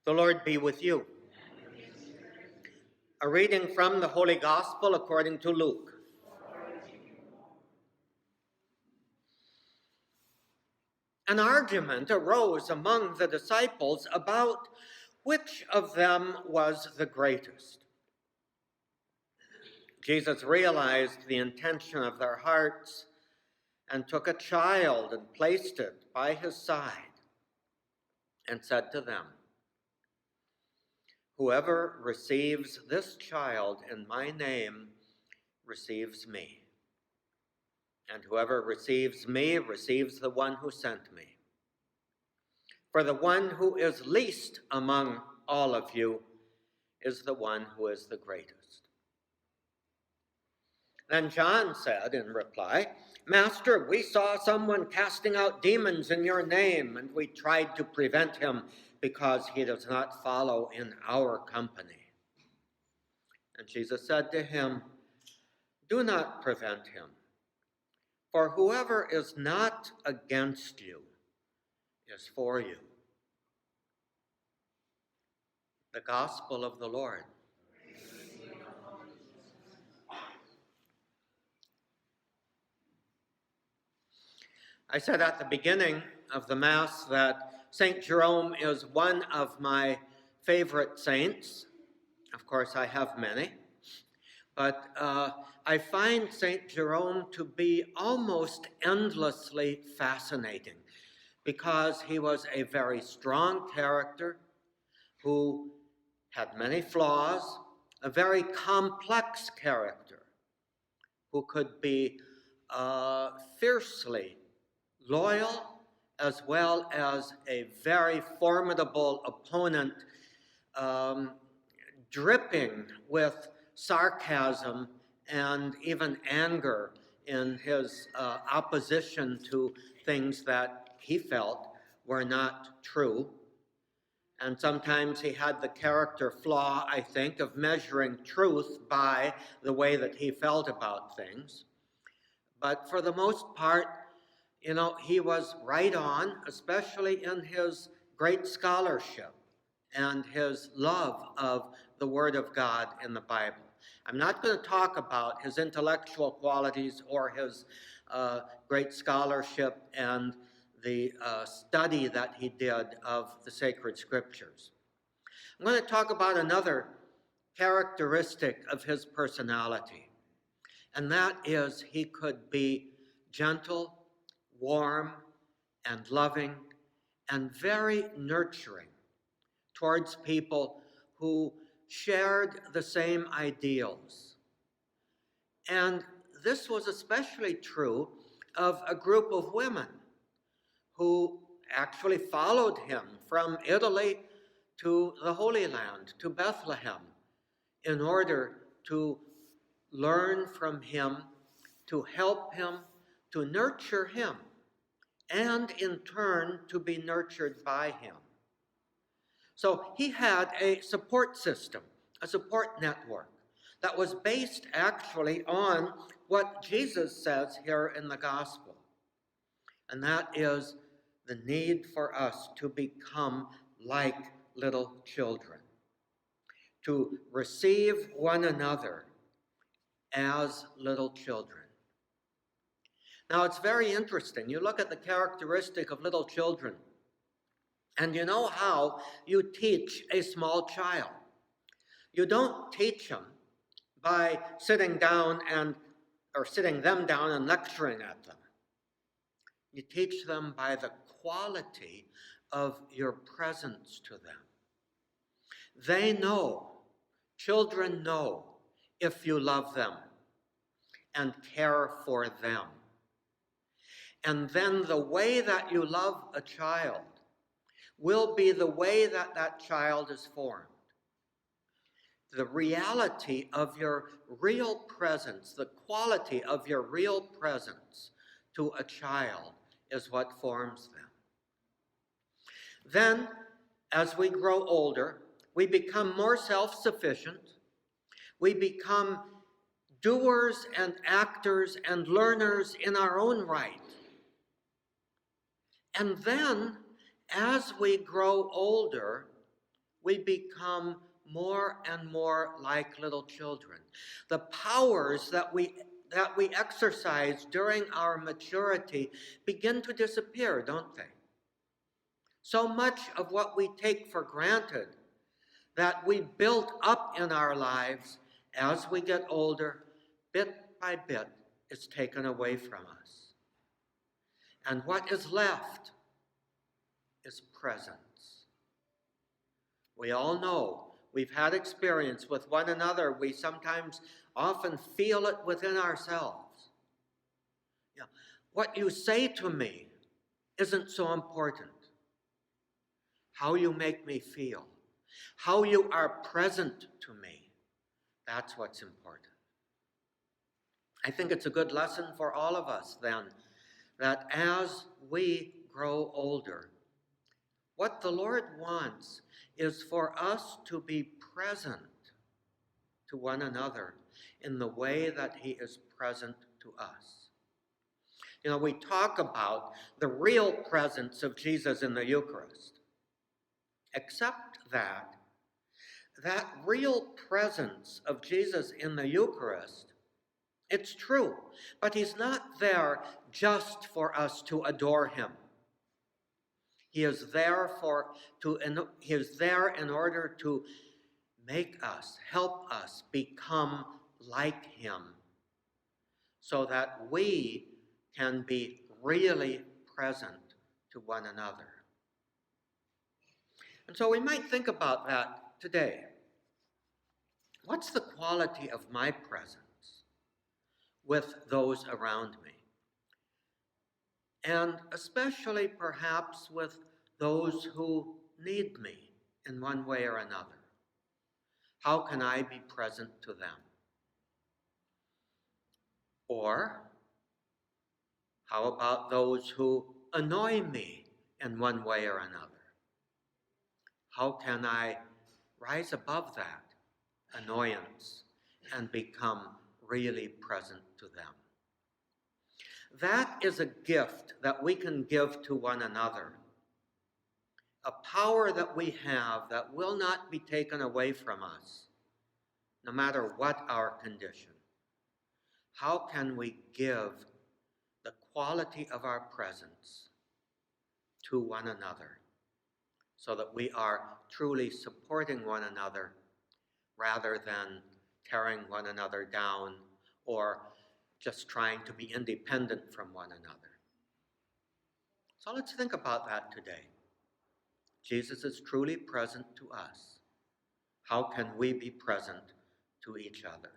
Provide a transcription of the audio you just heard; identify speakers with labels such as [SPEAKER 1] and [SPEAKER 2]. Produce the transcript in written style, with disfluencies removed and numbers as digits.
[SPEAKER 1] The Lord be with you. A reading from the Holy Gospel according to Luke. An argument arose among the disciples about which of them was the greatest. Jesus realized the intention of their hearts and took a child and placed it by his side and said to them, "Whoever receives this child in my name receives me. And whoever receives me receives the one who sent me. For the one who is least among all of you is the one who is the greatest." Then John said in reply, "Master, we saw someone casting out demons in your name, and we tried to prevent him because he does not follow in our company." And Jesus said to him, "Do not prevent him. For whoever is not against you is for you." The Gospel of the Lord. I said at the beginning of the Mass that St. Jerome is one of my favorite saints. Of course, I have many. But I find St. Jerome to be almost endlessly fascinating because he was a very strong character who had many flaws, a very complex character who could be fiercely loyal as well as a very formidable opponent, dripping with sarcasm and even anger in his opposition to things that he felt were not true. And sometimes he had the character flaw, I think, of measuring truth by the way that he felt about things. But for the most part, he was right on, especially in his great scholarship and his love of the Word of God in the Bible. I'm not going to talk about his intellectual qualities or his great scholarship and the study that he did of the sacred scriptures. I'm going to talk about another characteristic of his personality, and that is he could be gentle, warm, and loving, and very nurturing towards people who shared the same ideals. And this was especially true of a group of women who actually followed him from Italy to the Holy Land, to Bethlehem, in order to learn from him, to help him, to nurture him, and in turn to be nurtured by him. So he had a support system, a support network that was based actually on what Jesus says here in the gospel. And that is the need for us to become like little children, to receive one another as little children. Now, it's very interesting. You look at the characteristic of little children, and you know how you teach a small child. You don't teach them by sitting them down and lecturing at them. You teach them by the quality of your presence to them. They know, children know, if you love them and care for them. And then the way that you love a child will be the way that that child is formed. The reality of your real presence, the quality of your real presence to a child is what forms them. Then, as we grow older, we become more self-sufficient. We become doers and actors and learners in our own right. And then, as we grow older, we become more and more like little children. The powers that we exercise during our maturity begin to disappear, don't they? So much of what we take for granted that we built up in our lives as we get older, bit by bit, is taken away from us. And what is left is presence. We all know, we've had experience with one another. We sometimes often feel it within ourselves. Yeah. What you say to me isn't so important. How you make me feel, how you are present to me, that's what's important. I think it's a good lesson for all of us then, that as we grow older, what the Lord wants is for us to be present to one another in the way that He is present to us. You know, we talk about the real presence of Jesus in the Eucharist, except that real presence of Jesus in the Eucharist, it's true, but He's not there just for us to adore Him. He is there in order to make us, help us become like Him, so that we can be really present to one another. And so we might think about that today. What's the quality of my presence with those around me? And especially perhaps with those who need me in one way or another. How can I be present to them? Or how about those who annoy me in one way or another? How can I rise above that annoyance and become really present to them? That is a gift that we can give to one another, a power that we have that will not be taken away from us, no matter what our condition. How can we give the quality of our presence to one another so that we are truly supporting one another rather than tearing one another down or just trying to be independent from one another? So let's think about that today. Jesus is truly present to us. How can we be present to each other?